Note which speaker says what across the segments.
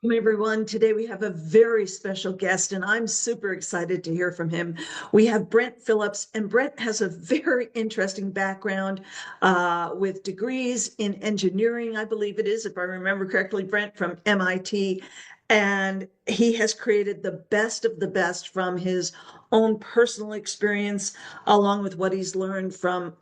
Speaker 1: Welcome, everyone. Today we have a very special guest, and I'm super excited to hear from him. We have Brent Phillips, and Brent has a very interesting background with degrees in engineering, I believe it is, if I remember correctly, Brent from MIT. And he has created the best of the best from his own personal experience, along with what he's learned from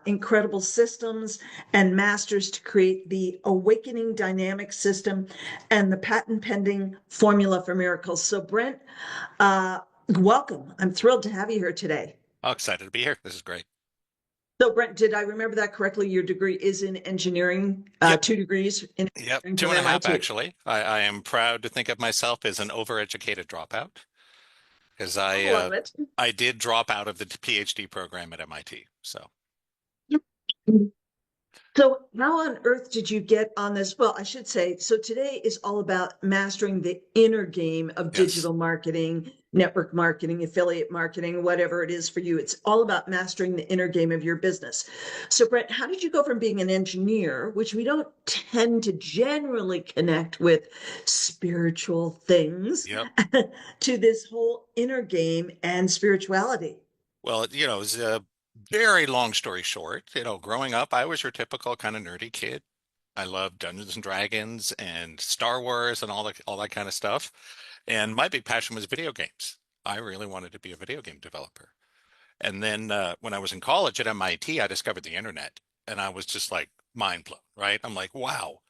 Speaker 1: incredible systems and masters to create the awakening dynamic system and the patent pending formula for miracles. So, Brent, welcome. I'm thrilled to have you here today.
Speaker 2: Oh, excited to be here. This is great.
Speaker 1: So, Brent, did I remember that correctly? Your degree is in engineering,
Speaker 2: Yep.
Speaker 1: 2 degrees in
Speaker 2: Yep.
Speaker 1: engineering
Speaker 2: Two
Speaker 1: from
Speaker 2: and a half,
Speaker 1: MIT.
Speaker 2: actually. I am proud to think of myself as an overeducated dropout because
Speaker 1: I love it.
Speaker 2: I did drop out of the PhD program at MIT. So,
Speaker 1: So, how on earth did you get on this? Well, I should say, so today is all about mastering the inner game of
Speaker 2: yes.
Speaker 1: digital marketing, network marketing, affiliate marketing, whatever it is for you. It's all about mastering the inner game of your business. So, Brett, how did you go from being an engineer, which we don't tend to generally connect with spiritual things,
Speaker 2: Yep.
Speaker 1: to this whole inner game and spirituality?
Speaker 2: Well, it's a very long story short. Growing up, I was your typical kind of nerdy kid. I loved Dungeons and Dragons and Star Wars and all that kind of stuff. And my big passion was video games. I really wanted to be a video game developer. And then when I was in college at MIT, I discovered the internet and I was just like mind blown, right? I'm like, wow,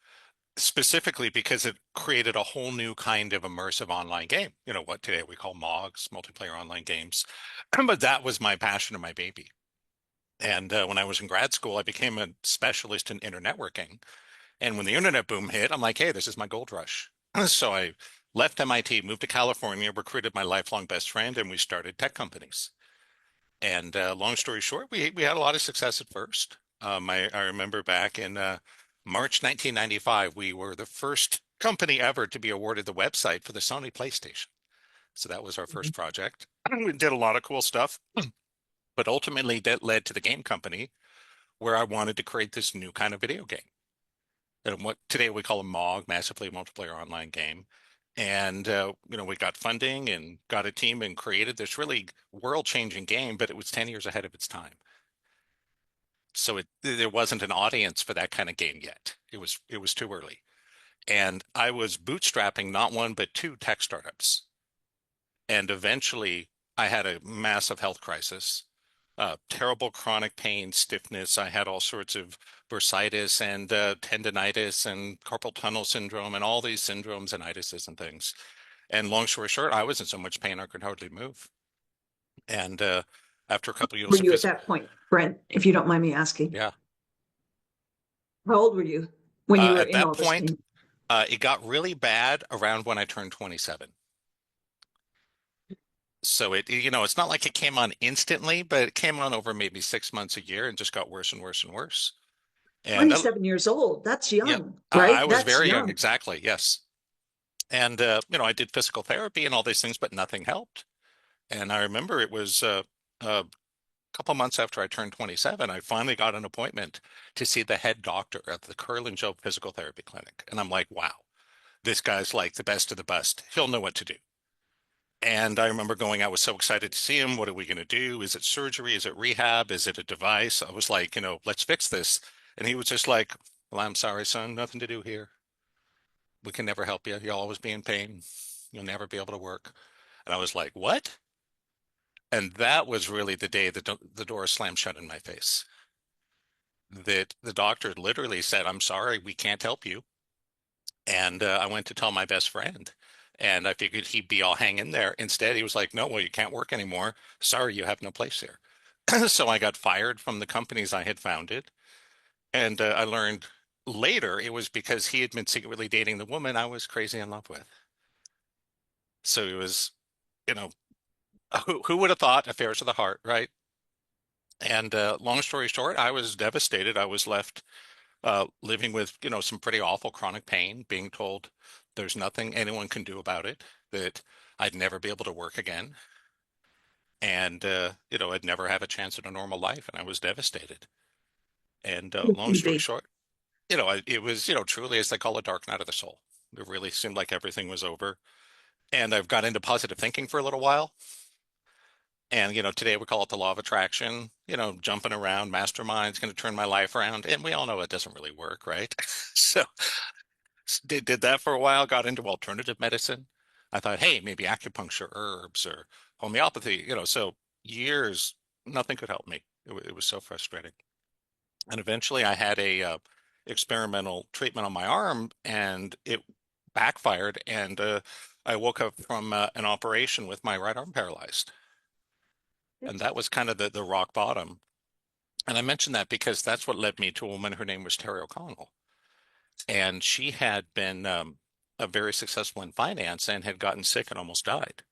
Speaker 2: specifically because it created a whole new kind of immersive online game. What today we call MOGs, multiplayer online games. But that was my passion and my baby. And when I was in grad school, I became a specialist in internet networking. And when the internet boom hit, I'm like, hey, this is my gold rush. So I left MIT, moved to California, recruited my lifelong best friend, and we started tech companies. And long story short, we had a lot of success at first. I remember back in March 1995, we were the first company ever to be awarded the website for the Sony PlayStation. So that was our first project. We did a lot of cool stuff, but ultimately that led to the game company where I wanted to create this new kind of video game. And what today we call a MOG, massively multiplayer online game. And we got funding and got a team and created this really world-changing game, but it was 10 years ahead of its time. So there wasn't an audience for that kind of game yet. It was too early. And I was bootstrapping not one but two tech startups. And eventually I had a massive health crisis, terrible chronic pain, stiffness. I had all sorts of bursitis and tendonitis and carpal tunnel syndrome and all these syndromes and itises and things. And long story short, I was in so much pain I could hardly move. And after a couple of
Speaker 1: Were
Speaker 2: years of
Speaker 1: you at
Speaker 2: physical,
Speaker 1: that point, Brent, if you don't mind me asking?
Speaker 2: yeah.
Speaker 1: How old were you when you were
Speaker 2: At
Speaker 1: in
Speaker 2: that
Speaker 1: all this
Speaker 2: point,
Speaker 1: pain?
Speaker 2: it got really bad around when I turned 27. So it's not like it came on instantly, but it came on over maybe 6 months, a year, and just got worse and worse and worse. And
Speaker 1: 27 years old. That's
Speaker 2: yep,
Speaker 1: young,
Speaker 2: I
Speaker 1: right?
Speaker 2: was
Speaker 1: That's
Speaker 2: very young,
Speaker 1: young.
Speaker 2: exactly, yes. And I did physical therapy and all these things, but nothing helped. And I remember it was a couple months after I turned 27, I finally got an appointment to see the head doctor at the Curlin Joe Physical Therapy Clinic. And I'm like, wow, this guy's like the best of the best. He'll know what to do. And I remember going, I was so excited to see him. What are we going to do? Is it surgery? Is it rehab? Is it a device? I was like, let's fix this. And he was just like, well, I'm sorry, son, nothing to do here. We can never help you. You'll always be in pain. You'll never be able to work. And I was like, what? And that was really the day that the door slammed shut in my face. That the doctor literally said, I'm sorry, we can't help you. And I went to tell my best friend. And I figured he'd be all hang in there. Instead, he was like, no, well, you can't work anymore. Sorry, you have no place here. So I got fired from the companies I had founded. And I learned later it was because he had been secretly dating the woman I was crazy in love with. So it was, you know, who would have thought affairs of the heart, right? And long story short, I was devastated. I was left living with, some pretty awful chronic pain, being told there's nothing anyone can do about it, that I'd never be able to work again. And, I'd never have a chance at a normal life. And I was devastated. And long story
Speaker 1: Be.
Speaker 2: short, it was, truly, as they call, a dark night of the soul. It really seemed like everything was over. And I've got into positive thinking for a little while. And, today we call it the law of attraction, jumping around, mastermind's going to turn my life around. And we all know it doesn't really work, right? So did that for a while, got into alternative medicine. I thought, hey, maybe acupuncture, herbs, or homeopathy, so years, nothing could help me. It was so frustrating. And eventually I had a experimental treatment on my arm and it backfired. And I woke up from an operation with my right arm paralyzed. And that was kind of the rock bottom. And I mentioned that because that's what led me to a woman. Her name was Terry O'Connell. And she had been a very successful in finance and had gotten sick and almost died.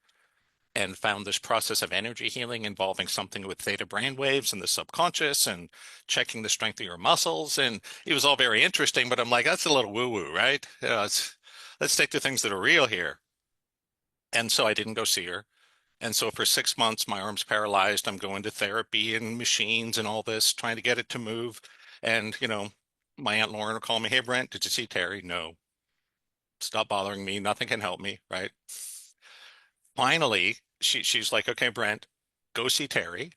Speaker 2: And found this process of energy healing involving something with theta brain waves and the subconscious and checking the strength of your muscles. And it was all very interesting, but I'm like, that's a little woo-woo, right? Let's stick to things that are real here. And so I didn't go see her. And so for 6 months, my arm's paralyzed. I'm going to therapy and machines and all this, trying to get it to move. And, my Aunt Lauren will call me, hey, Brent, did you see Terry? No. Stop bothering me. Nothing can help me, right? Finally, she's like, okay, Brent, go see Terry.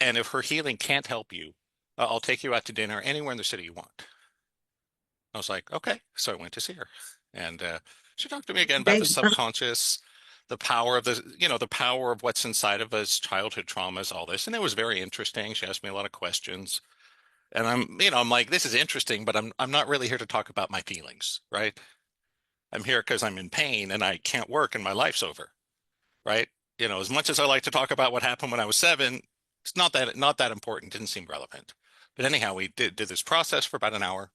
Speaker 2: And if her healing can't help you, I'll take you out to dinner anywhere in the city you want. I was like, okay. So I went to see her. And she talked to me again about the
Speaker 1: Okay.
Speaker 2: subconscious, the power of the power of what's inside of us, childhood traumas, all this. And it was very interesting. She asked me a lot of questions. And I'm like, this is interesting, but I'm not really here to talk about my feelings, right? I'm here because I'm in pain and I can't work and my life's over, right? As much as I like to talk about what happened when I was 7, it's not that important. Didn't seem relevant. But anyhow, we did this process for about an hour.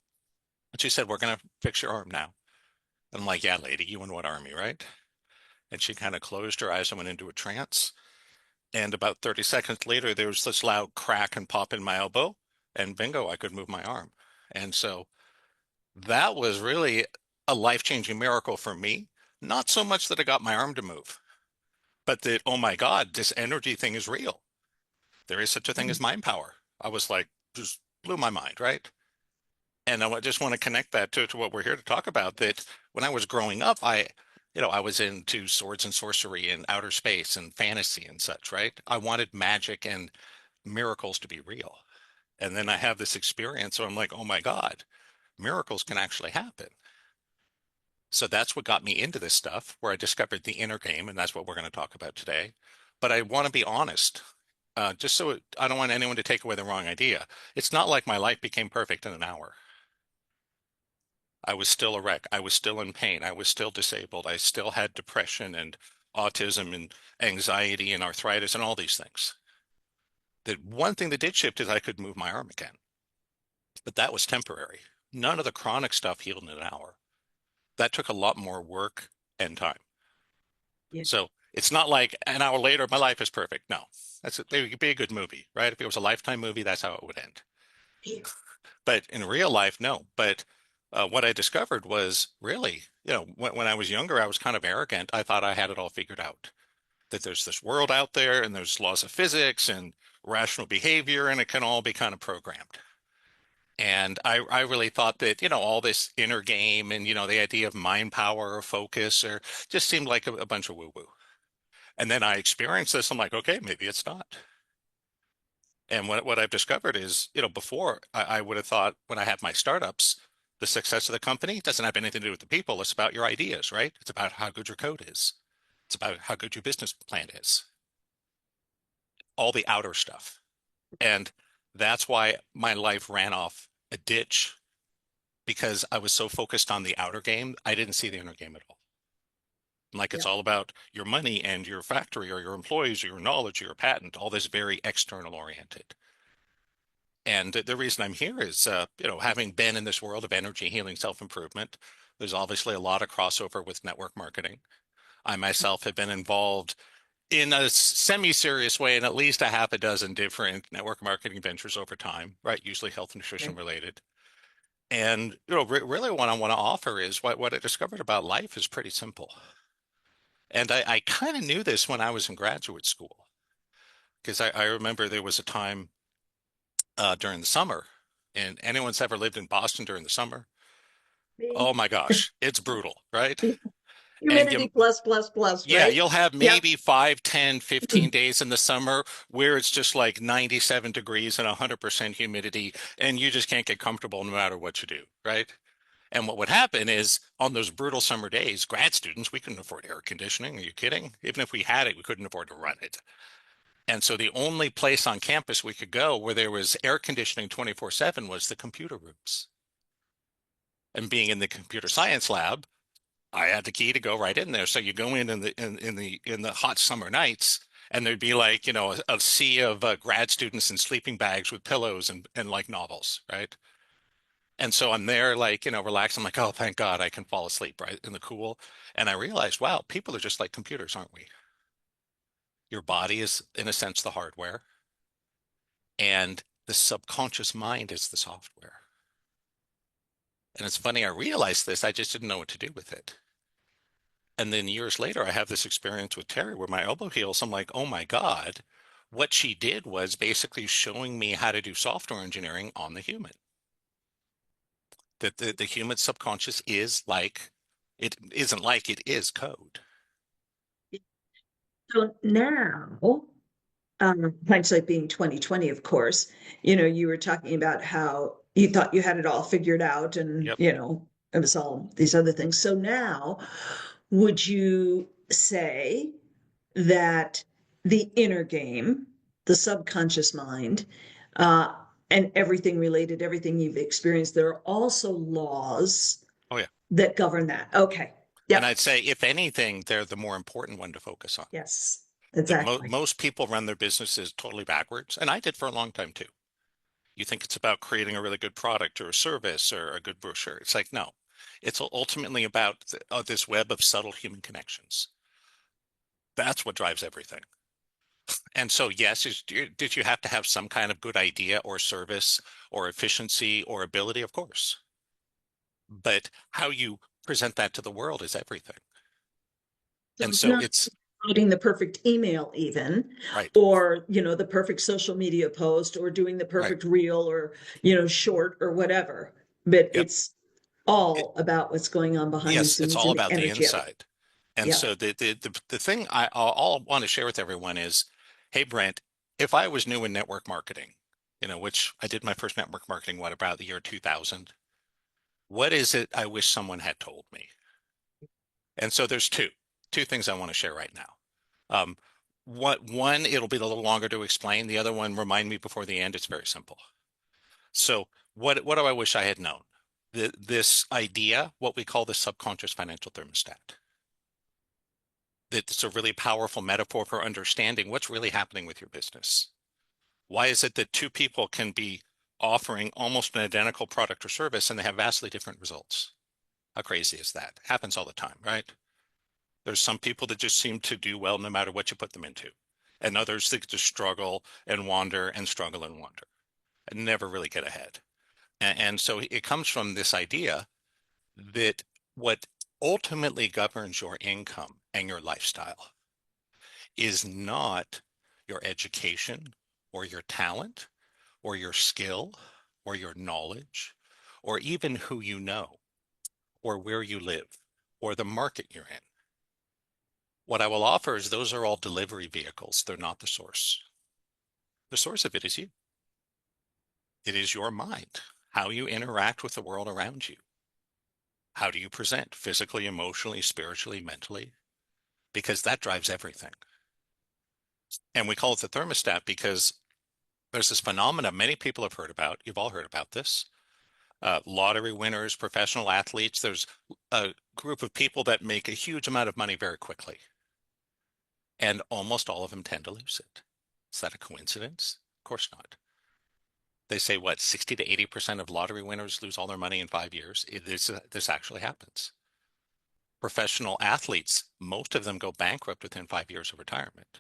Speaker 2: And she said, we're going to fix your arm now. And I'm like, yeah, lady, you in what army, right? And she kind of closed her eyes and went into a trance. And about 30 seconds later, there was this loud crack and pop in my elbow. And bingo, I could move my arm. And so that was really a life-changing miracle for me. Not so much that I got my arm to move, but that, oh my God, this energy thing is real. There is such a thing as mind power. I was like, just blew my mind, right? And I just want to connect that to what we're here to talk about. That when I was growing up, I was into swords and sorcery and outer space and fantasy and such, right? I wanted magic and miracles to be real. And then I have this experience, so I'm like, oh my God, miracles can actually happen. So that's what got me into this stuff, where I discovered the inner game, and that's what we're going to talk about today. But I want to be honest, just so I don't want anyone to take away the wrong idea. It's not like my life became perfect in an hour. I was still a wreck. I was still in pain. I was still disabled. I still had depression and autism and anxiety and arthritis and all these things. The one thing that did shift is I could move my arm again, but that was temporary. None of the chronic stuff healed in an hour. That took a lot more work and time.
Speaker 1: Yeah.
Speaker 2: So it's not like an hour later, my life is perfect. No, it would be a good movie, right? If it was a Lifetime movie, that's how it would end.
Speaker 1: Yeah.
Speaker 2: But in real life, no. But what I discovered was really, when I was younger, I was kind of arrogant. I thought I had it all figured out, that there's this world out there and there's laws of physics and rational behavior, and it can all be kind of programmed. And I really thought that, all this inner game and, the idea of mind power or focus or just seemed like a bunch of woo-woo. And then I experienced this. I'm like, okay, maybe it's not. And what I've discovered is, before I would have thought when I have my startups, the success of the company doesn't have anything to do with the people. It's about your ideas, right? It's about how good your code is. It's about how good your business plan is, all the outer stuff. And that's why my life ran off a ditch, because I was so focused on the outer game, I didn't see the inner game at all. Like
Speaker 1: Yeah.
Speaker 2: it's all about your money and your factory or your employees or your knowledge or your patent, all this very external oriented. And the reason I'm here is, having been in this world of energy healing, self-improvement, there's obviously a lot of crossover with network marketing. I myself have been involved in a semi-serious way in at least a half a dozen different network marketing ventures over time, right? Usually health and nutrition
Speaker 1: Okay.
Speaker 2: related. And, really what I want to offer is what I discovered about life is pretty simple. And I kind of knew this when I was in graduate school, because I remember there was a time during the summer, and anyone's ever lived in Boston during the summer, Oh my gosh, it's brutal, right? And
Speaker 1: Humidity plus, plus, plus,
Speaker 2: yeah,
Speaker 1: right?
Speaker 2: you'll have
Speaker 1: Yep.
Speaker 2: maybe 5, 10, 15 days in the summer where it's just like 97 degrees and 100% humidity, and you just can't get comfortable no matter what you do, right? And what would happen is on those brutal summer days, grad students, we couldn't afford air conditioning. Are you kidding? Even if we had it, we couldn't afford to run it. And so the only place on campus we could go where there was air conditioning 24/7 was the computer rooms. And being in the computer science lab, I had the key to go right in there. So you go in the hot summer nights, and there'd be like, a sea of grad students in sleeping bags with pillows and like novels, right? And so I'm there, like, relaxed. I'm like, oh, thank God I can fall asleep right in the cool. And I realized, wow, people are just like computers, aren't we? Your body is, in a sense, the hardware, and the subconscious mind is the software. And it's funny, I realized this, I just didn't know what to do with it. And then years later, I have this experience with Terry where my elbow heals. I'm like, oh my God, what she did was basically showing me how to do software engineering on the human. That the human subconscious is like, it isn't like it is code.
Speaker 1: So now, hindsight being 2020, of course, you were talking about how you thought you had it all figured out and,
Speaker 2: Yep.
Speaker 1: it was all these other things. So now, would you say that the inner game, the subconscious mind, uh, and everything related, everything you've experienced, there are also laws
Speaker 2: Oh yeah.
Speaker 1: that govern that? Okay.
Speaker 2: And
Speaker 1: Yep.
Speaker 2: I'd say, if anything, they're the more important one to focus on.
Speaker 1: Yes,
Speaker 2: That mo
Speaker 1: exactly.
Speaker 2: most people run their businesses totally backwards, and I did for a long time too. You think it's about creating a really good product or a service or a good brochure. It's like, no, it's ultimately about this web of subtle human connections. That's what drives everything. And so, yes, did you have to have some kind of good idea or service or efficiency or ability? Of course. But how you present that to the world is everything.
Speaker 1: So
Speaker 2: And
Speaker 1: it's
Speaker 2: so
Speaker 1: not
Speaker 2: it's
Speaker 1: writing the perfect email even,
Speaker 2: right,
Speaker 1: or, the perfect social media post or doing the
Speaker 2: right.
Speaker 1: perfect reel or, short or whatever. But
Speaker 2: Yep.
Speaker 1: it's
Speaker 2: It,
Speaker 1: all about what's going on behind the
Speaker 2: yes, it's
Speaker 1: scenes
Speaker 2: all
Speaker 1: and the
Speaker 2: about the
Speaker 1: energy of it.
Speaker 2: inside. And
Speaker 1: Yeah.
Speaker 2: so the thing I'll want to share with everyone is, hey, Brent, if I was new in network marketing, which I did my first network marketing, what, about the year 2000, what is it I wish someone had told me? And so there's two things I want to share right now. Um, one, it'll be a little longer to explain. The other one, remind me before the end. It's very simple. So what do I wish I had known? This idea, what we call the subconscious financial thermostat. It's a really powerful metaphor for understanding what's really happening with your business. Why is it that two people can be offering almost an identical product or service and they have vastly different results? How crazy is that? Happens all the time, right? There's some people that just seem to do well no matter what you put them into, and others that just struggle and wander and struggle and wander and never really get ahead. And so it comes from this idea that what ultimately governs your income and your lifestyle is not your education or your talent or your skill or your knowledge or even who you know or where you live or the market you're in. What I will offer is those are all delivery vehicles. They're not the source. The source of it is you. It is your mind, how you interact with the world around you. How do you present physically, emotionally, spiritually, mentally? Because that drives everything. And we call it the thermostat because there's this phenomena many people have heard about. You've all heard about this. Lottery winners, professional athletes. There's a group of people that make a huge amount of money very quickly. And almost all of them tend to lose it. Is that a coincidence? Of course not. They say what, 60 to 80% of lottery winners lose all their money in 5 years. This actually happens. Professional athletes, most of them go bankrupt within 5 years of retirement.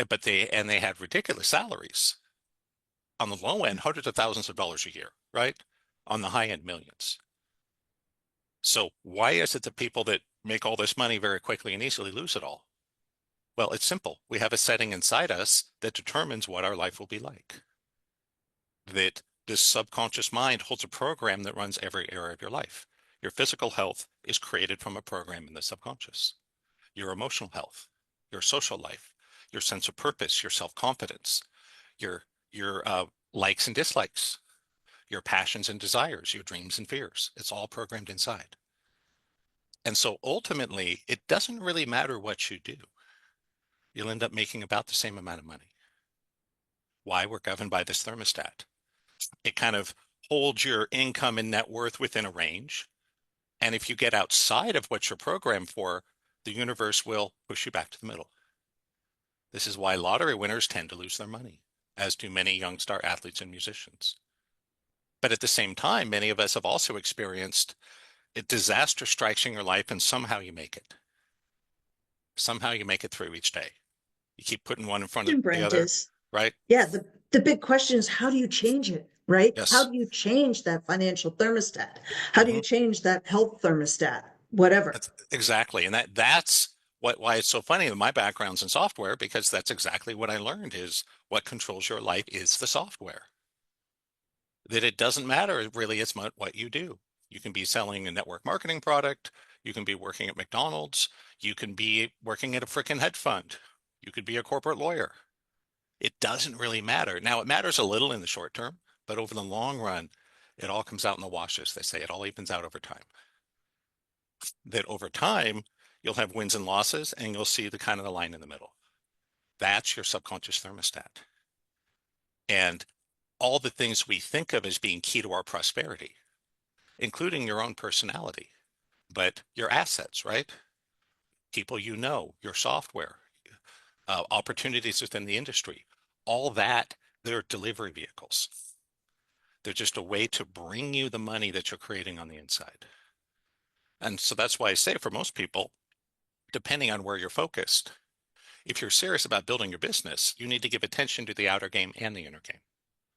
Speaker 2: But they had ridiculous salaries. On the low end, hundreds of thousands of dollars a year, right? On the high end, millions. So why is it that people that make all this money very quickly and easily lose it all? Well, it's simple. We have a setting inside us that determines what our life will be like. That This subconscious mind holds a program that runs every area of your life. Your physical health is created from a program in the subconscious. Your emotional health, your social life, your sense of purpose, your self-confidence, your your likes and dislikes, your passions and desires, your dreams and fears. It's all programmed inside. And so ultimately, it doesn't really matter what you do. You'll end up making about the same amount of money. Why? We're governed by this thermostat. It kind of holds your income and net worth within a range. And if you get outside of what you're programmed for, the universe will push you back to the middle. This is why lottery winners tend to lose their money, as do many young star athletes and musicians. But at the same time, many of us have also experienced a disaster strikes in your life and somehow you make it. Somehow you make it through each day. You keep putting one in front of the
Speaker 1: Brent
Speaker 2: other,
Speaker 1: is,
Speaker 2: right?
Speaker 1: yeah, the big question is how do you change it, right? How
Speaker 2: Yes.
Speaker 1: do you change that financial thermostat? How do
Speaker 2: Mm-hmm.
Speaker 1: you change that health thermostat? Whatever.
Speaker 2: That's exactly. And that's why it's so funny that my background's in software, because that's exactly what I learned is what controls your life is the software. That it doesn't matter really as much what you do. You can be selling a network marketing product, you can be working at McDonald's, you can be working at a freaking hedge fund, you could be a corporate lawyer. It doesn't really matter. Now, it matters a little in the short term, but over the long run, it all comes out in the wash, as they say. It all evens out over time. That over time, you'll have wins and losses, and you'll see the kind of the line in the middle. That's your subconscious thermostat. And all the things we think of as being key to our prosperity, including your own personality, but your assets, right? People you know, your software, opportunities within the industry, all that, they're delivery vehicles. They're just a way to bring you the money that you're creating on the inside. And so that's why I say for most people, depending on where you're focused, if you're serious about building your business, you need to give attention to the outer game and the inner game.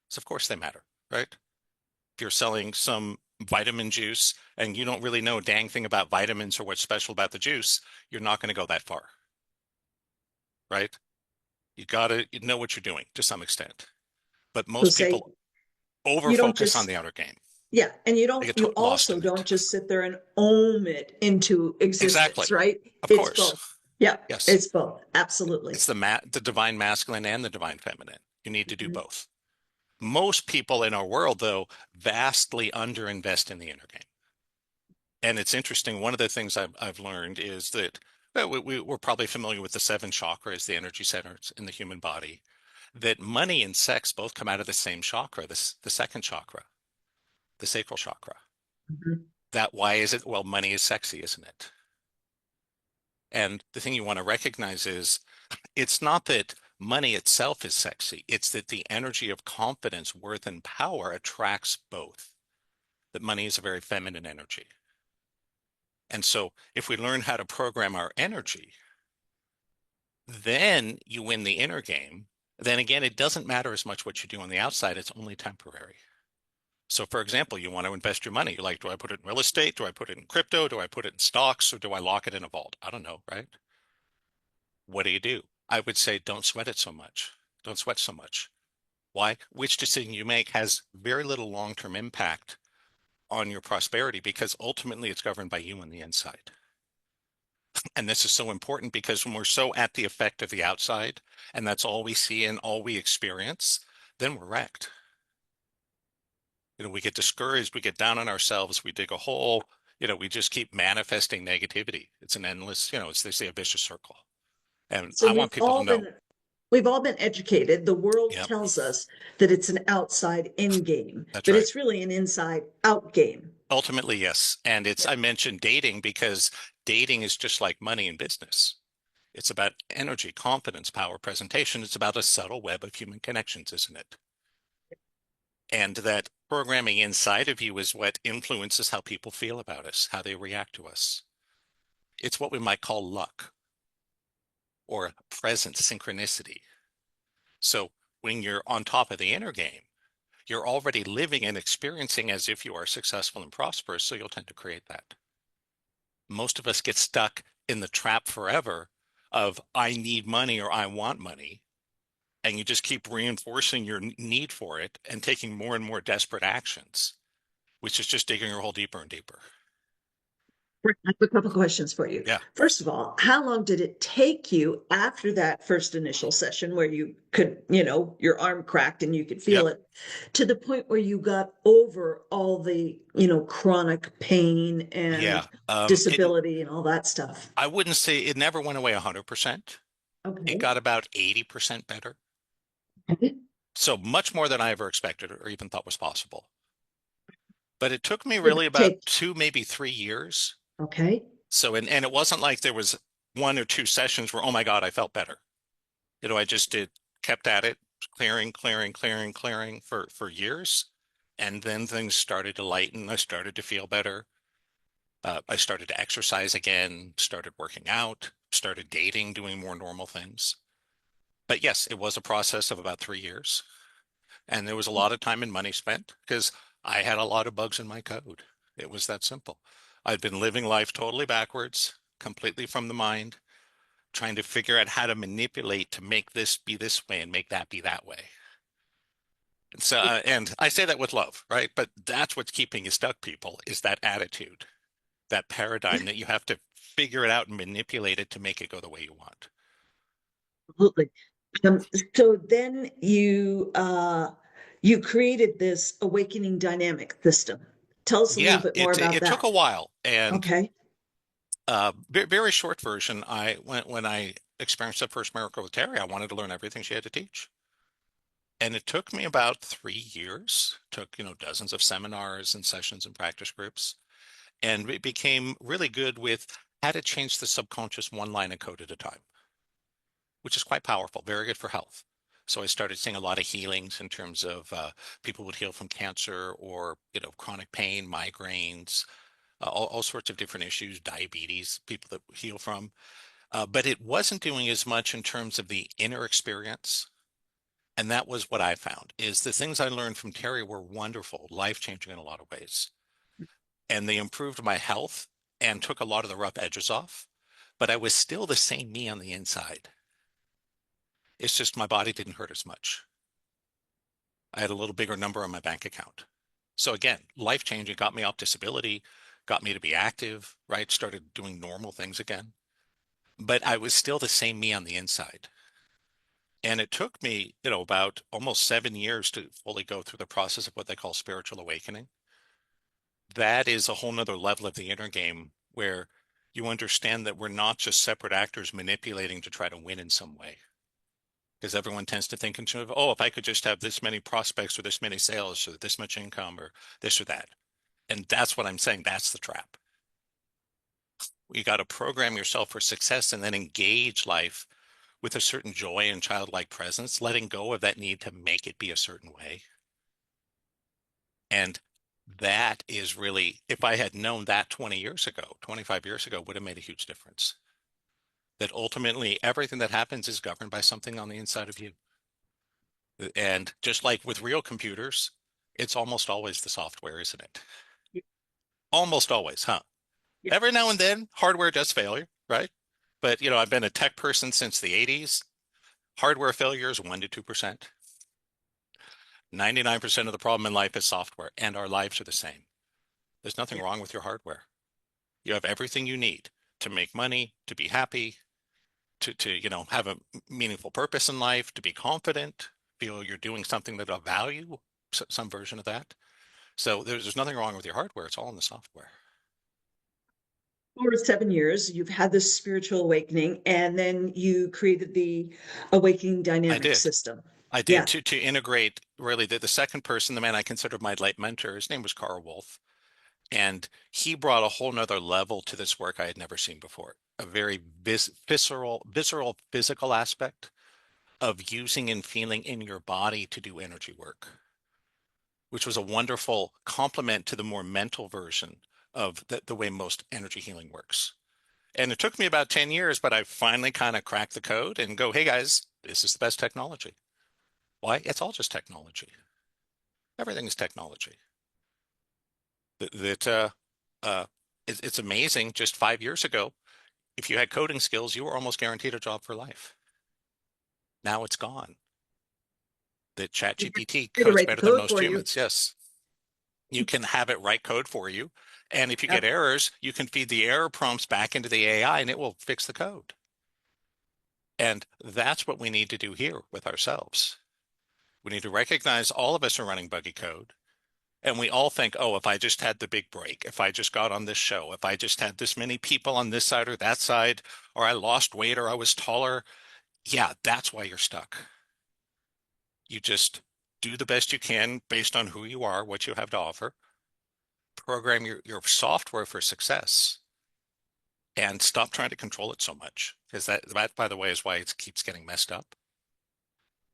Speaker 2: So of course they matter, right? If you're selling some vitamin juice and you don't really know a dang thing about vitamins or what's special about the juice, you're not going to go that far, right? You got to know what you're doing to some extent. But
Speaker 1: So
Speaker 2: most
Speaker 1: say
Speaker 2: people
Speaker 1: you
Speaker 2: over
Speaker 1: don't
Speaker 2: focus on
Speaker 1: just,
Speaker 2: the outer game.
Speaker 1: yeah, and
Speaker 2: They get
Speaker 1: you
Speaker 2: lost
Speaker 1: also
Speaker 2: in it.
Speaker 1: don't just sit there and ohm it into
Speaker 2: Exactly.
Speaker 1: existence, right?
Speaker 2: Of
Speaker 1: It's
Speaker 2: course.
Speaker 1: both. Yeah,
Speaker 2: Yes.
Speaker 1: it's both. Absolutely.
Speaker 2: It's the divine masculine and the divine feminine. You need to do
Speaker 1: Mhm.
Speaker 2: both. Most people in our world, though, vastly underinvest in the inner game. And it's interesting. One of the things I've learned is that well, we're probably familiar with the seven chakras, the energy centers in the human body, that money and sex both come out of the same chakra, the second chakra, the sacral chakra.
Speaker 1: Mhm.
Speaker 2: That why is it? Well, money is sexy, isn't it? And the thing you want to recognize is it's not that money itself is sexy, it's that the energy of confidence, worth, and power attracts both. That money is a very feminine energy. And so if we learn how to program our energy, then you win the inner game. Then again, it doesn't matter as much what you do on the outside, it's only temporary. So for example, you want to invest your money. You're like, do I put it in real estate? Do I put it in crypto? Do I put it in stocks? Or do I lock it in a vault? I don't know, right? What do? I would say don't sweat it so much. Don't sweat so much. Why? Which decision you make has very little long-term impact on your prosperity because ultimately it's governed by you on the inside. And this is so important because when we're so at the effect of the outside and that's all we see and all we experience, then we're wrecked. We get discouraged, we get down on ourselves, we dig a hole, we just keep manifesting negativity. It's an endless, it's they say a vicious circle. And
Speaker 1: So
Speaker 2: I want people to know,
Speaker 1: we've all been educated. The world
Speaker 2: yep,
Speaker 1: tells us that it's an outside in game,
Speaker 2: that's
Speaker 1: but
Speaker 2: right.
Speaker 1: it's really an inside out game.
Speaker 2: Ultimately, yes. And
Speaker 1: Yeah.
Speaker 2: I mentioned dating because dating is just like money in business. It's about energy, confidence, power, presentation. It's about a subtle web of human connections, isn't it? And that programming inside of you is what influences how people feel about us, how they react to us. It's what we might call luck or presence, synchronicity. So when you're on top of the inner game, you're already living and experiencing as if you are successful and prosperous, so you'll tend to create that. Most of us get stuck in the trap forever of I need money or I want money. and you just keep reinforcing your need for it and taking more and more desperate actions, which is just digging your hole deeper and deeper.
Speaker 1: I have a couple questions for you.
Speaker 2: Yeah.
Speaker 1: First of all, how long did it take you after that first initial session where you could, your arm cracked and you could feel
Speaker 2: Yep.
Speaker 1: it, to the point where you got over all the, chronic pain
Speaker 2: Yeah.
Speaker 1: and
Speaker 2: It,
Speaker 1: disability and all that stuff?
Speaker 2: I wouldn't say it never went away 100%. It
Speaker 1: Okay.
Speaker 2: got about 80% better.
Speaker 1: Okay.
Speaker 2: So much more than I ever expected or even thought was possible. But it took me
Speaker 1: Did
Speaker 2: really
Speaker 1: that
Speaker 2: about
Speaker 1: take?
Speaker 2: 2, maybe 3 years.
Speaker 1: Okay.
Speaker 2: So, and it wasn't like there was 1 or 2 sessions where, oh my God, I felt better. I just kept at it, clearing, clearing, clearing, clearing for years. And then things started to lighten. I started to feel better. I started to exercise again, started working out, started dating, doing more normal things. But yes, it was a process of about 3 years. And there was a lot of time and money spent because I had a lot of bugs in my code. It was that simple. I'd been living life totally backwards, completely from the mind, trying to figure out how to manipulate to make this be this way and make that be that way. So, and I say that with love, right? But that's what's keeping you stuck, people, is that attitude, that paradigm that you have to figure it out and manipulate it to make it go the way you want.
Speaker 1: Absolutely. Um, so then you created this awakening dynamic system. Tell us a little
Speaker 2: Yeah,
Speaker 1: bit more
Speaker 2: it
Speaker 1: about
Speaker 2: it took
Speaker 1: that.
Speaker 2: a while, and
Speaker 1: Okay.
Speaker 2: very short version. I when I experienced the first miracle with Terry, I wanted to learn everything she had to teach, and it took me about 3 years. Took dozens of seminars and sessions and practice groups, and it became really good with how to change the subconscious one line of code at a time, which is quite powerful, very good for health. So I started seeing a lot of healings in terms of people would heal from cancer or chronic pain, migraines, all sorts of different issues, diabetes, people that heal from. But it wasn't doing as much in terms of the inner experience. And that was what I found is the things I learned from Terry were wonderful, life-changing in a lot of ways. And they improved my health and took a lot of the rough edges off. But I was still the same me on the inside. It's just my body didn't hurt as much. I had a little bigger number on my bank account. So again, life-changing, got me off disability, got me to be active, right? Started doing normal things again. But I was still the same me on the inside. And it took me, about almost 7 years to fully go through the process of what they call spiritual awakening. That is a whole nother level of the inner game where you understand that we're not just separate actors manipulating to try to win in some way. Because everyone tends to think in terms of, oh, if I could just have this many prospects or this many sales or this much income or this or that. And that's what I'm saying. That's the trap. You got to program yourself for success and then engage life with a certain joy and childlike presence, letting go of that need to make it be a certain way. And that is really, if I had known that 20 years ago, 25 years ago, would have made a huge difference. That ultimately everything that happens is governed by something on the inside of you. And just like with real computers, it's almost always the software, isn't it? Almost always, huh?
Speaker 1: Yeah.
Speaker 2: Every now and then, hardware does failure, right? But I've been a tech person since the 80s. Hardware failure is 1 to 2%. 99% of the problem in life is software, and our lives are the same. There's nothing
Speaker 1: Yeah.
Speaker 2: wrong with your hardware. You have everything you need to make money, to be happy, to have a meaningful purpose in life, to be confident, feel you're doing something that of value, some version of that. So there's nothing wrong with your hardware. It's all in the software.
Speaker 1: For 7 years, you've had this spiritual awakening, and then you created the awakening
Speaker 2: I
Speaker 1: dynamic
Speaker 2: did.
Speaker 1: system.
Speaker 2: I did
Speaker 1: Yeah.
Speaker 2: to integrate really the second person, the man I considered my light mentor. His name was Carl Wolf. And he brought a whole nother level to this work I had never seen before. A very visceral, physical aspect of using and feeling in your body to do energy work, which was a wonderful complement to the more mental version of the way most energy healing works. And it took me about 10 years, but I finally kind of cracked the code and go, hey guys, this is the best technology. Why? It's all just technology. Everything is technology. That it's amazing. Just 5 years ago, if you had coding skills, you were almost guaranteed a job for life. Now it's gone. That ChatGPT
Speaker 1: To
Speaker 2: codes
Speaker 1: write the
Speaker 2: better than
Speaker 1: code
Speaker 2: most
Speaker 1: for you.
Speaker 2: humans. Yes. You can have it write code for you. And if you get
Speaker 1: Yep.
Speaker 2: errors, you can feed the error prompts back into the AI and it will fix the code. And that's what we need to do here with ourselves. We need to recognize all of us are running buggy code. And we all think, oh, if I just had the big break, if I just got on this show, if I just had this many people on this side or that side, or I lost weight or I was taller, yeah, that's why you're stuck. You just do the best you can based on who you are, what you have to offer, program your software for success, and stop trying to control it so much. Because that, by the way, is why it keeps getting messed up.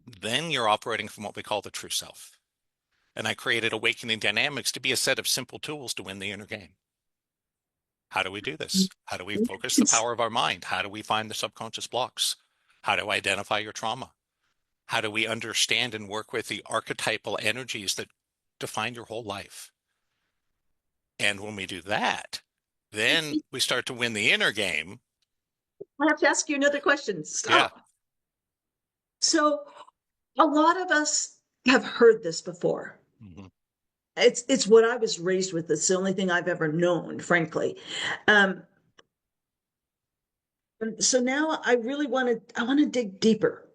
Speaker 2: Then you're operating from what we call the true self. And I created Awakening Dynamics to be a set of simple tools to win the inner game. How do we do this? How do we focus the
Speaker 1: It's,
Speaker 2: power of our mind? How do we find the subconscious blocks? How do we identify your trauma? How do we understand and work with the archetypal energies that define your whole life? And when we do that, then we start to win the inner game.
Speaker 1: I have to ask you another question.
Speaker 2: Yeah.
Speaker 1: Stop. So a lot of us have heard this before.
Speaker 2: Mhm.
Speaker 1: It's what I was raised with. It's the only thing I've ever known, frankly. Um, so now I want to dig deeper.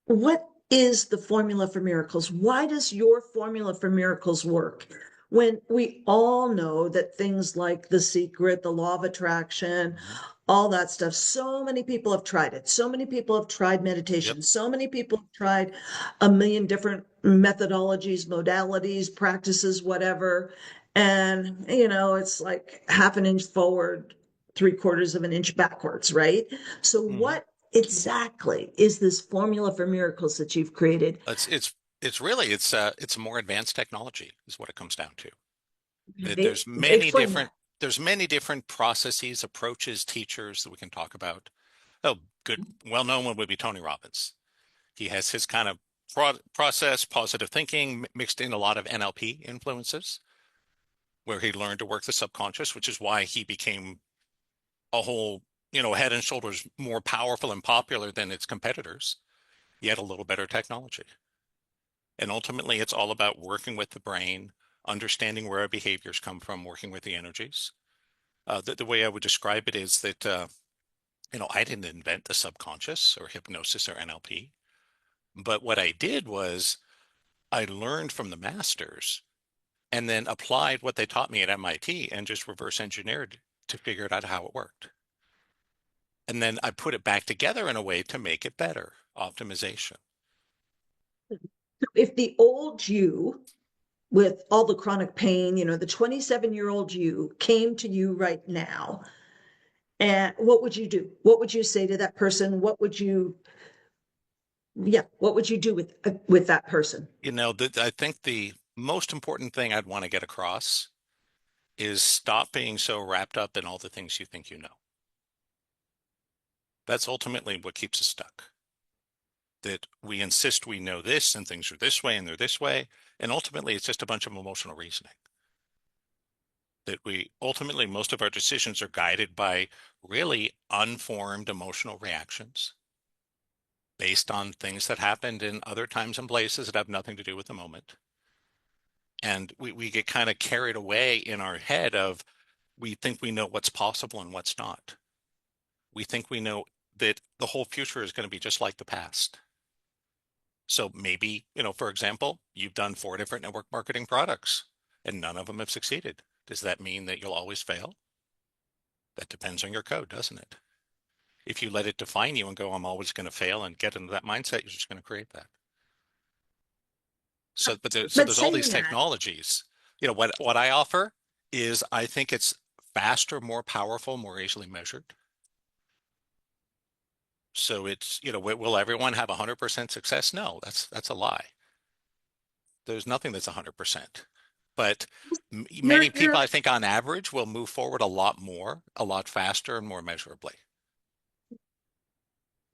Speaker 1: What is the formula for miracles? Why does your formula for miracles work? When we all know that things like The Secret, the law of attraction,
Speaker 2: Mhm.
Speaker 1: all that stuff, so many people have tried it. So many people have tried
Speaker 2: Yep.
Speaker 1: meditation. So many people have tried a million different methodologies, modalities, practices, whatever. And, it's like half an inch forward, three-quarters of an inch backwards, right? So,
Speaker 2: Mhm.
Speaker 1: what exactly is this formula for miracles that you've created?
Speaker 2: It's really it's a more advanced technology is what it comes down to. That
Speaker 1: Explain that.
Speaker 2: there's many different processes, approaches, teachers that we can talk about. Oh, good. Well known one would be Tony Robbins. He has his kind of process, positive thinking, mixed in a lot of NLP influences, where he learned to work the subconscious, which is why he became a whole, head and shoulders more powerful and popular than its competitors, yet a little better technology. And ultimately, it's all about working with the brain, understanding where our behaviors come from, working with the energies. The way I would describe it is that, I didn't invent the subconscious or hypnosis or NLP, but what I did was I learned from the masters and then applied what they taught me at MIT and just reverse engineered to figure out how it worked. And then I put it back together in a way to make it better. Optimization.
Speaker 1: If the old you with all the chronic pain, the 27-year-old you came to you right now, and what would you do? What would you say to that person? What would you do with that person?
Speaker 2: I think the most important thing I'd want to get across is stop being so wrapped up in all the things you think you know. That's ultimately what keeps us stuck. That we insist we know this and things are this way and they're this way. And ultimately, it's just a bunch of emotional reasoning. That we ultimately, most of our decisions are guided by really unformed emotional reactions based on things that happened in other times and places that have nothing to do with the moment. And we get kind of carried away in our head of we think we know what's possible and what's not. We think we know that the whole future is going to be just like the past. So maybe, for example, you've done 4 different network marketing products and none of them have succeeded. Does that mean that you'll always fail? That depends on your code, doesn't it? If you let it define you and go, I'm always going to fail and get into that mindset, you're just going to create that. So
Speaker 1: But
Speaker 2: there's all these
Speaker 1: saying that,
Speaker 2: technologies. What I offer is I think it's faster, more powerful, more easily measured. So it's, will everyone have 100% success? No, that's a lie. There's nothing that's 100%. But many
Speaker 1: you're
Speaker 2: people, I think, on average, will move forward a lot more, a lot faster, and more measurably.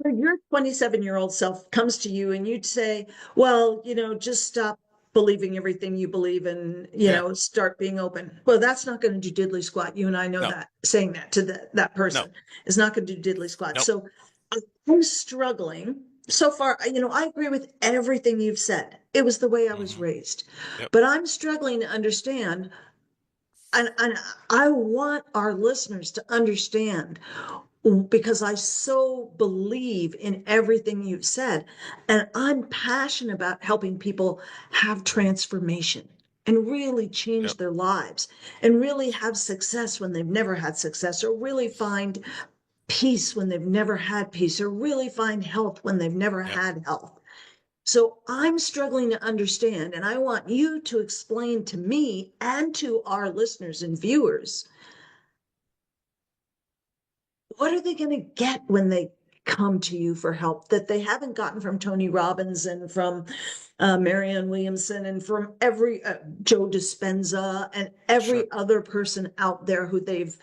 Speaker 1: your 27-year-old self comes to you and you'd say, well, just stop believing everything you believe and,
Speaker 2: Yeah.
Speaker 1: start being open. Well, that's not going to do diddly squat. You and I know
Speaker 2: No,
Speaker 1: that. Saying that to that
Speaker 2: no,
Speaker 1: person is not going to do diddly squat.
Speaker 2: nope.
Speaker 1: So I'm struggling. so far, I agree with everything you've said. It was the way I was
Speaker 2: Hmm.
Speaker 1: raised.
Speaker 2: Yep.
Speaker 1: But I'm struggling to understand, and I want our listeners to understand because I so believe in everything you've said. And I'm passionate about helping people have transformation and really change
Speaker 2: Yep.
Speaker 1: their lives and really have success when they've never had success, or really find peace when they've never had peace, or really find health when they've never
Speaker 2: Yep.
Speaker 1: had health. So I'm struggling to understand, and I want you to explain to me and to our listeners and viewers, what are they going to get when they come to you for help that they haven't gotten from Tony Robbins and from Marianne Williamson and from every Joe Dispenza and
Speaker 2: Sure.
Speaker 1: every other person out there who they've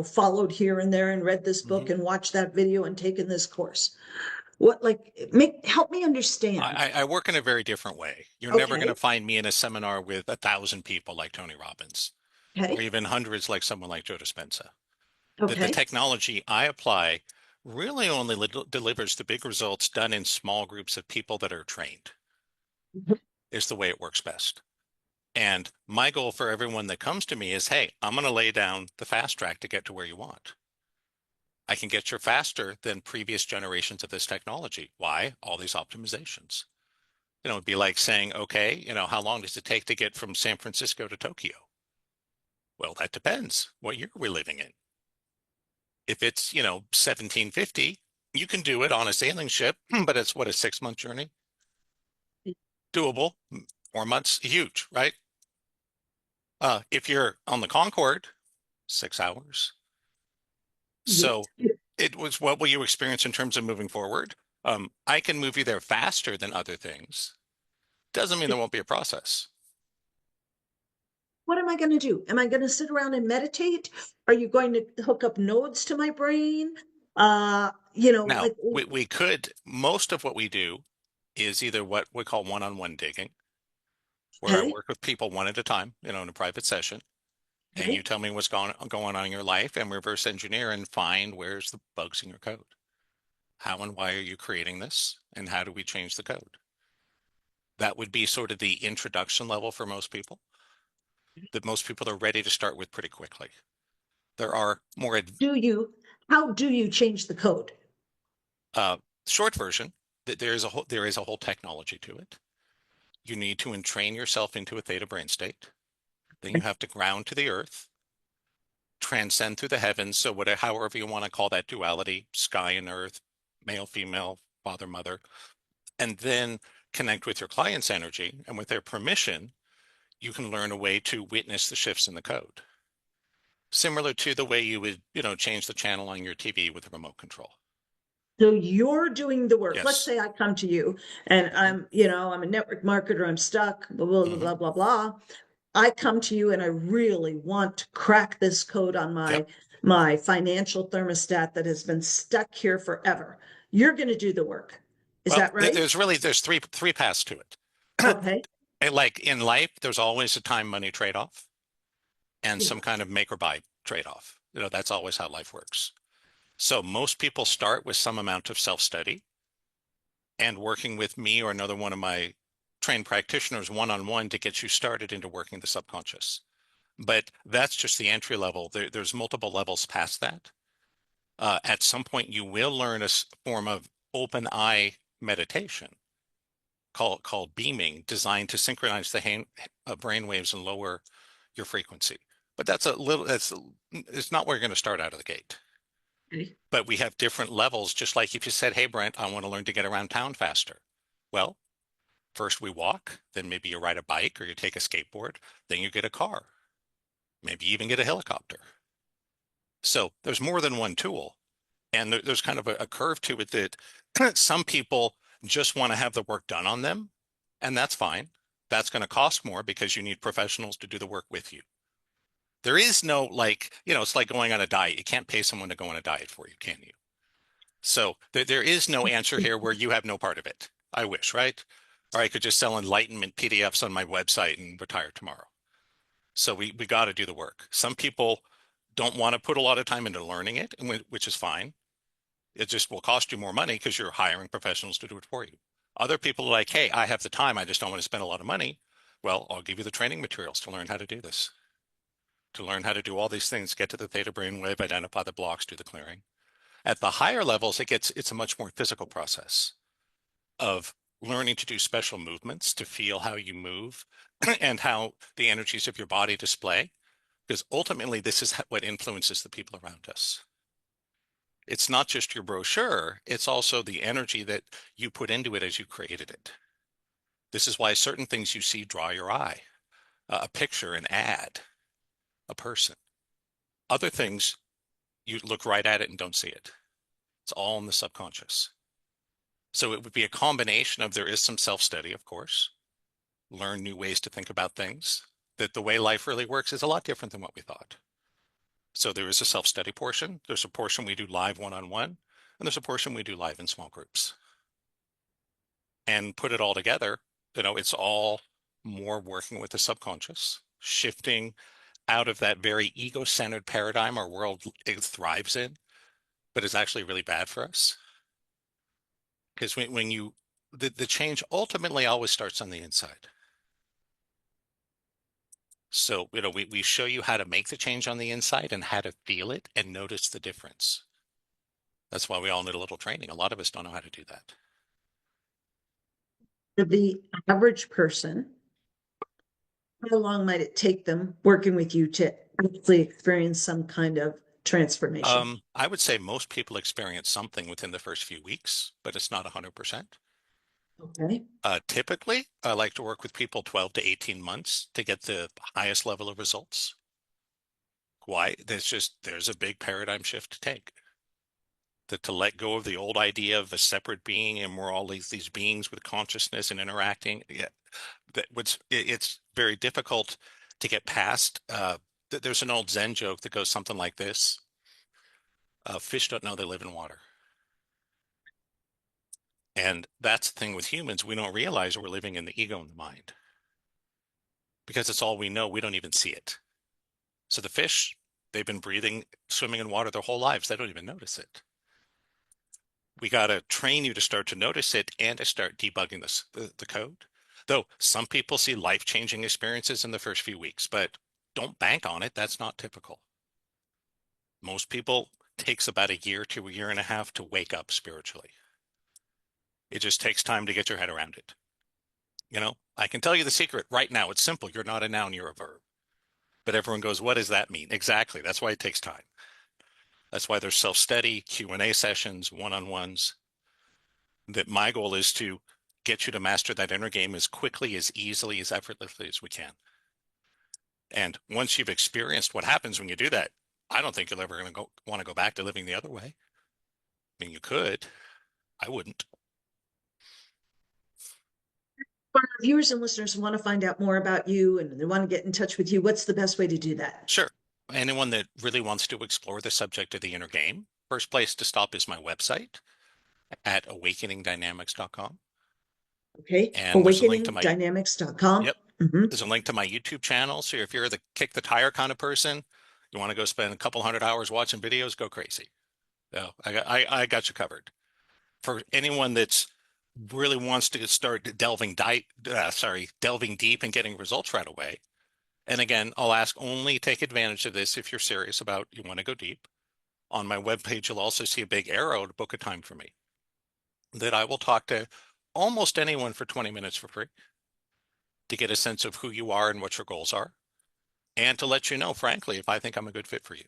Speaker 1: followed here and there and read this
Speaker 2: Hmm.
Speaker 1: book and watched that video and taken this course? What, like, help me understand.
Speaker 2: I work in a very different way. You're never going
Speaker 1: Okay.
Speaker 2: to find me in a seminar with 1,000 people like Tony Robbins, or
Speaker 1: Okay.
Speaker 2: even hundreds like someone like Joe Dispenza. The
Speaker 1: Okay.
Speaker 2: technology I apply really only delivers the big results done in small groups of people that are trained, is the way it works best. And my goal for everyone that comes to me is, hey, I'm going to lay down the fast track to get to where you want. I can get you faster than previous generations of this technology. Why? All these optimizations. It'd be like saying, okay, how long does it take to get from San Francisco to Tokyo? Well, that depends. What year are we living in? If it's, 1750, you can do it on a sailing ship, but it's what, a 6 month journey? Doable. 4 months, huge, right? If you're on the Concorde, 6 hours. So it was, what will you experience in terms of moving forward? I can move you there faster than other things. Doesn't mean there won't be a process.
Speaker 1: What am I going to do? Am I going to sit around and meditate? Are you going to hook up nodes to my brain?
Speaker 2: Now,
Speaker 1: Like,
Speaker 2: we could, most of what we do is either what we call one-on-one digging, where I
Speaker 1: okay,
Speaker 2: work with people one at a time, in a private session, and you
Speaker 1: okay.
Speaker 2: tell me what's going on in your life and reverse engineer and find where's the bugs in your code. How and why are you creating this? And how do we change the code? That would be sort of the introduction level for most people, that most people are ready to start with pretty quickly. There are more
Speaker 1: How do you change the code?
Speaker 2: uh, short version that there is a whole technology to it. You need to entrain yourself into a theta brain state. Then you have to ground to the earth, transcend through the heavens. So whatever, however you want to call that duality, sky and earth, male, female, father, mother, and then connect with your client's energy. And with their permission, you can learn a way to witness the shifts in the code. Similar to the way you would, change the channel on your TV with a remote control.
Speaker 1: So you're doing the work. Let's
Speaker 2: Yes.
Speaker 1: say I come to you and
Speaker 2: Hmm.
Speaker 1: I'm a network marketer, I'm stuck, blah, blah, blah,
Speaker 2: Hmm.
Speaker 1: blah, blah, blah. I come to you and I really want to crack this code on
Speaker 2: Yep.
Speaker 1: my financial thermostat that has been stuck here forever. You're going to do the work. Is
Speaker 2: Well,
Speaker 1: that right?
Speaker 2: there's three paths to it.
Speaker 1: Okay.
Speaker 2: And like in life, there's always a time money trade-off and
Speaker 1: Yeah.
Speaker 2: some kind of make or buy trade-off. That's always how life works. So most people start with some amount of self-study and working with me or another one of my trained practitioners one-on-one to get you started into working the subconscious. But that's just the entry level. There's multiple levels past that. At some point, you will learn a form of open eye meditation called beaming, designed to synchronize the brain waves and lower your frequency. But it's not where you're going to start out of the gate.
Speaker 1: Okay.
Speaker 2: But we have different levels, just like if you said, hey, Brent, I want to learn to get around town faster. Well, first we walk, then maybe you ride a bike or you take a skateboard, then you get a car, maybe even get a helicopter. So there's more than one tool. And there's kind of a curve to it that some people just want to have the work done on them, and that's fine. That's going to cost more because you need professionals to do the work with you. There is no, like, it's like going on a diet. You can't pay someone to go on a diet for you, can you? So there is no answer here where you have no part of it. I wish, right? Or I could just sell enlightenment PDFs on my website and retire tomorrow. So we got to do the work. Some people don't want to put a lot of time into learning it, which is fine. It just will cost you more money because you're hiring professionals to do it for you. Other people are like, hey, I have the time. I just don't want to spend a lot of money. Well, I'll give you the training materials to learn how to do this, to learn how to do all these things, get to the theta brainwave, identify the blocks, do the clearing. At the higher levels, it's a much more physical process of learning to do special movements, to feel how you move and how the energies of your body display. Because ultimately, this is what influences the people around us. It's not just your brochure, it's also the energy that you put into it as you created it. This is why certain things you see draw your eye. A picture, an ad, a person. Other things, you look right at it and don't see it. It's all in the subconscious. So it would be a combination of, there is some self-study, of course, learn new ways to think about things, that the way life really works is a lot different than what we thought. So there is a self-study portion. There's a portion we do live one-on-one, and there's a portion we do live in small groups. And put it all together, it's all more working with the subconscious, shifting out of that very ego-centered paradigm our world thrives in, but is actually really bad for us. Because the change ultimately always starts on the inside. So, we show you how to make the change on the inside and how to feel it and notice the difference. That's why we all need a little training. A lot of us don't know how to do that.
Speaker 1: For the average person, how long might it take them working with you to actually experience some kind of transformation?
Speaker 2: I would say most people experience something within the first few weeks, but it's not 100%.
Speaker 1: Okay.
Speaker 2: Typically, I like to work with people 12 to 18 months to get the highest level of results. Why? There's a big paradigm shift to take. To let go of the old idea of a separate being, and we're all these beings with consciousness and interacting. Yeah, it's very difficult to get past. There's an old Zen joke that goes something like this: fish don't know they live in water. And that's the thing with humans. We don't realize we're living in the ego and the mind because it's all we know. We don't even see it. So the fish, they've been breathing, swimming in water their whole lives. They don't even notice it. We got to train you to start to notice it and to start debugging the code. Though some people see life-changing experiences in the first few weeks, but don't bank on it. That's not typical. Most people takes about a year to a year and a half to wake up spiritually. It just takes time to get your head around it. I can tell you the secret right now. It's simple. You're not a noun, you're a verb. But everyone goes, what does that mean? Exactly. That's why it takes time. That's why there's self-study, Q&A sessions, one-on-ones. That my goal is to get you to master that inner game as quickly, as easily, as effortlessly as we can. And once you've experienced what happens when you do that, I don't think you'll ever want to go back to living the other way. I mean, you could. I wouldn't.
Speaker 1: For our viewers and listeners who want to find out more about you and they want to get in touch with you, what's the best way to do that?
Speaker 2: Sure. Anyone that really wants to explore the subject of the inner game, first place to stop is my website at awakeningdynamics.com.
Speaker 1: Okay.
Speaker 2: And there's a link to my,
Speaker 1: Awakeningdynamics.com.
Speaker 2: yep,
Speaker 1: Mm-hmm.
Speaker 2: there's a link to my YouTube channel. So if you're the kick the tire kind of person, you want to go spend a couple hundred hours watching videos, go crazy. So I got you covered. For anyone that's really wants to start delving deep and getting results right away. And again, I'll ask only take advantage of this if you're serious about you want to go deep. On my webpage, you'll also see a big arrow to book a time for me. That I will talk to almost anyone for 20 minutes for free to get a sense of who you are and what your goals are, and to let you know, frankly, if I think I'm a good fit for you.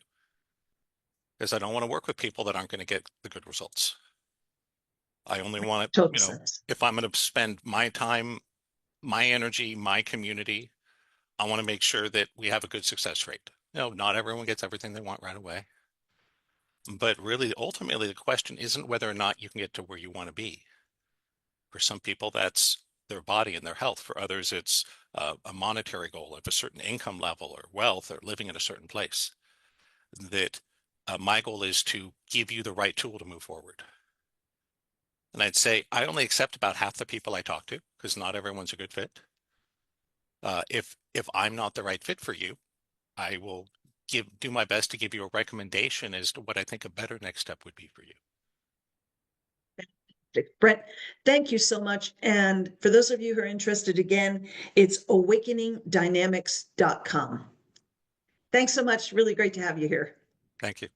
Speaker 2: Because I don't want to work with people that aren't going to get the good results. I only want to,
Speaker 1: Total sense.
Speaker 2: if I'm going to spend my time, my energy, my community, I want to make sure that we have a good success rate. Not everyone gets everything they want right away. But really, ultimately, the question isn't whether or not you can get to where you want to be. For some people, that's their body and their health. For others, it's a monetary goal of a certain income level or wealth or living in a certain place. That my goal is to give you the right tool to move forward. And I'd say I only accept about half the people I talk to because not everyone's a good fit. If I'm not the right fit for you, I will do my best to give you a recommendation as to what I think a better next step would be for you.
Speaker 1: fantastic. Brent, thank you so much. And for those of you who are interested, again, it's awakeningdynamics.com. Thanks so much. Really great to have you here.
Speaker 2: Thank you.